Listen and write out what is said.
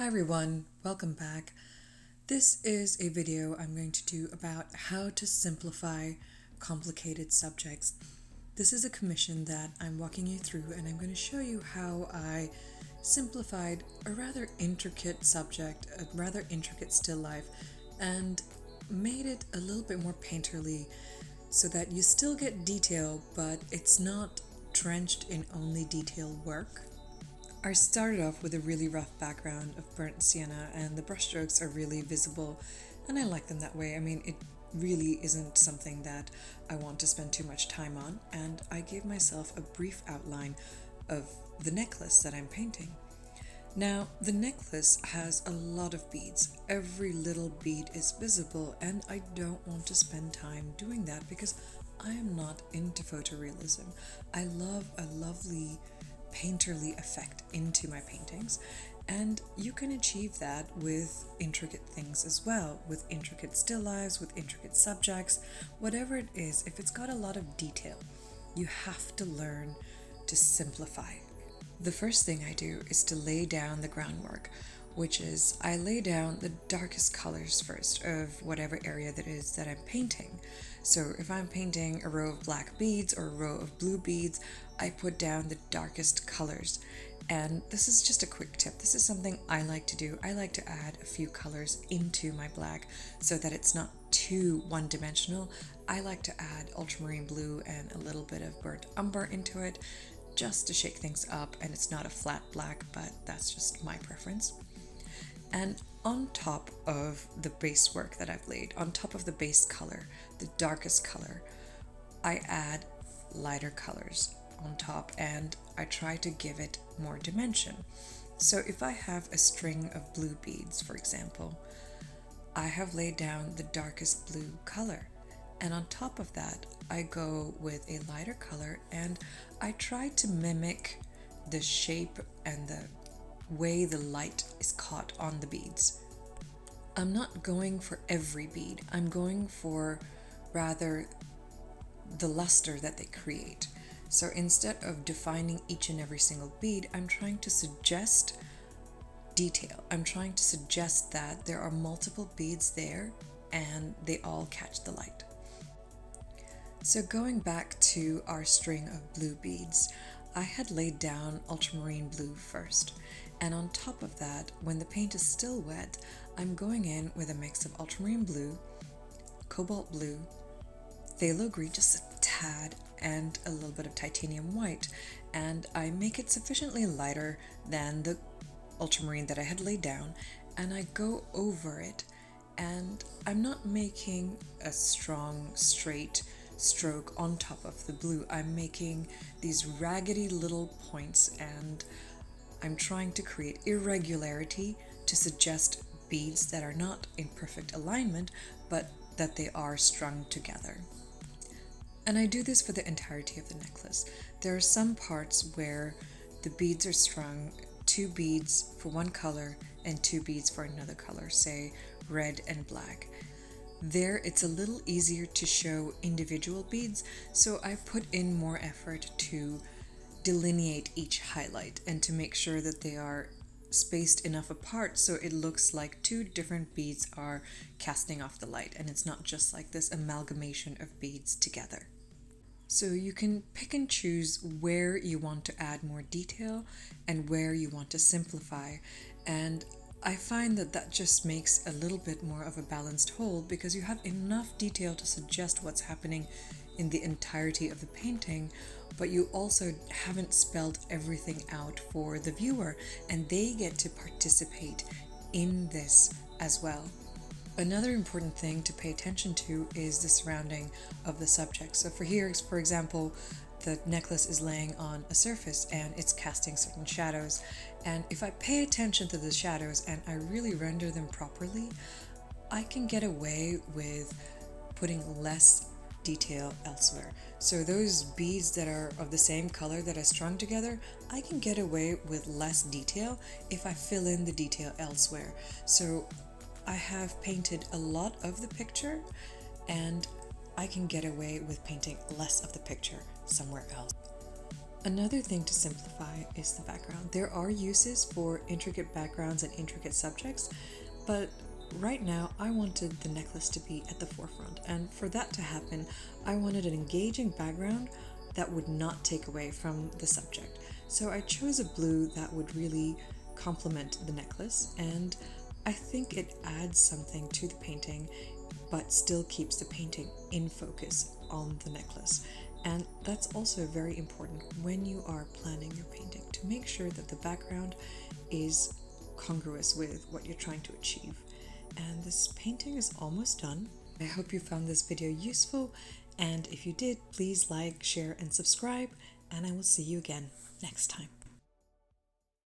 Hi everyone, welcome back. This is a video I'm going to do about how to simplify complicated subjects. This is a commission that I'm walking you through, and I'm going to show you how I simplified a rather intricate subject, a rather intricate still life, and made it a little bit more painterly so that you still get detail, but it's not drenched in only detailed work. I started off with a really rough background of burnt sienna, and the brushstrokes are really visible, and I like them that way. I mean, it really isn't something that I want to spend too much time on, and I gave myself a brief outline of the necklace that I'm painting. Now, the necklace has a lot of beads. Every little bead is visible, and I don't want to spend time doing that because I am not into photorealism. I love a lovely painterly effect into my paintings, and you can achieve that with intricate things as well, with intricate still lifes, with intricate subjects, whatever it is. If it's got a lot of detail, you have to learn to simplify. The first thing I do is to lay down the groundwork, which is I lay down the darkest colors first of whatever area that is that I'm painting. So if I'm painting a row of black beads or a row of blue beads, I put down the darkest colors. And this is just a quick tip. This is something I like to do. I like to add a few colors into my black so that it's not too one-dimensional. I like to add ultramarine blue and a little bit of burnt umber into it just to shake things up, and it's not a flat black, but that's just my preference. And on top of the base work that I've laid, on top of the base color, the darkest color, I add lighter colors on top, and I try to give it more dimension. So if I have a string of blue beads, for example, I have laid down the darkest blue color, and on top of that I go with a lighter color, and I try to mimic the shape and the way the light is caught on the beads. I'm not going for every bead, I'm going for rather the luster that they create. So instead of defining each and every single bead, I'm trying to suggest detail. I'm trying to suggest that there are multiple beads there and they all catch the light. So going back to our string of blue beads, I had laid down ultramarine blue first, and on top of that, when the paint is still wet, I'm going in with a mix of ultramarine blue, cobalt blue, phthalo green, just a tad, and a little bit of titanium white, and I make it sufficiently lighter than the ultramarine that I had laid down, and I go over it, and I'm not making a strong straight stroke on top of the blue. I'm making these raggedy little points, and I'm trying to create irregularity to suggest beads that are not in perfect alignment, but that they are strung together. And I do this for the entirety of the necklace. There are some parts where the beads are strung, 2 beads for one color and 2 beads for another color, say red and black. There it's a little easier to show individual beads, so I put in more effort to delineate each highlight and to make sure that they are spaced enough apart so it looks like 2 different beads are casting off the light, and it's not just like this amalgamation of beads together. So you can pick and choose where you want to add more detail and where you want to simplify, and I find that that just makes a little bit more of a balanced whole because you have enough detail to suggest what's happening in the entirety of the painting, but you also haven't spelled everything out for the viewer, and they get to participate in this as well. Another important thing to pay attention to is the surrounding of the subject. So for example, the necklace is laying on a surface and it's casting certain shadows, and if I pay attention to the shadows and I really render them properly, I can get away with putting less detail elsewhere. So those beads that are of the same color that I strung together, I can get away with less detail if I fill in the detail elsewhere. So I have painted a lot of the picture, and I can get away with painting less of the picture somewhere else. Another thing to simplify is the background. There are uses for intricate backgrounds and intricate subjects, but right now I wanted the necklace to be at the forefront, and for that to happen, I wanted an engaging background that would not take away from the subject. So I chose a blue that would really complement the necklace, and I think it adds something to the painting but still keeps the painting in focus on the necklace. And that's also very important when you are planning your painting, to make sure that the background is congruous with what you're trying to achieve. And this painting is almost done. I hope you found this video useful, and if you did, please like, share, and subscribe, and I will see you again next time.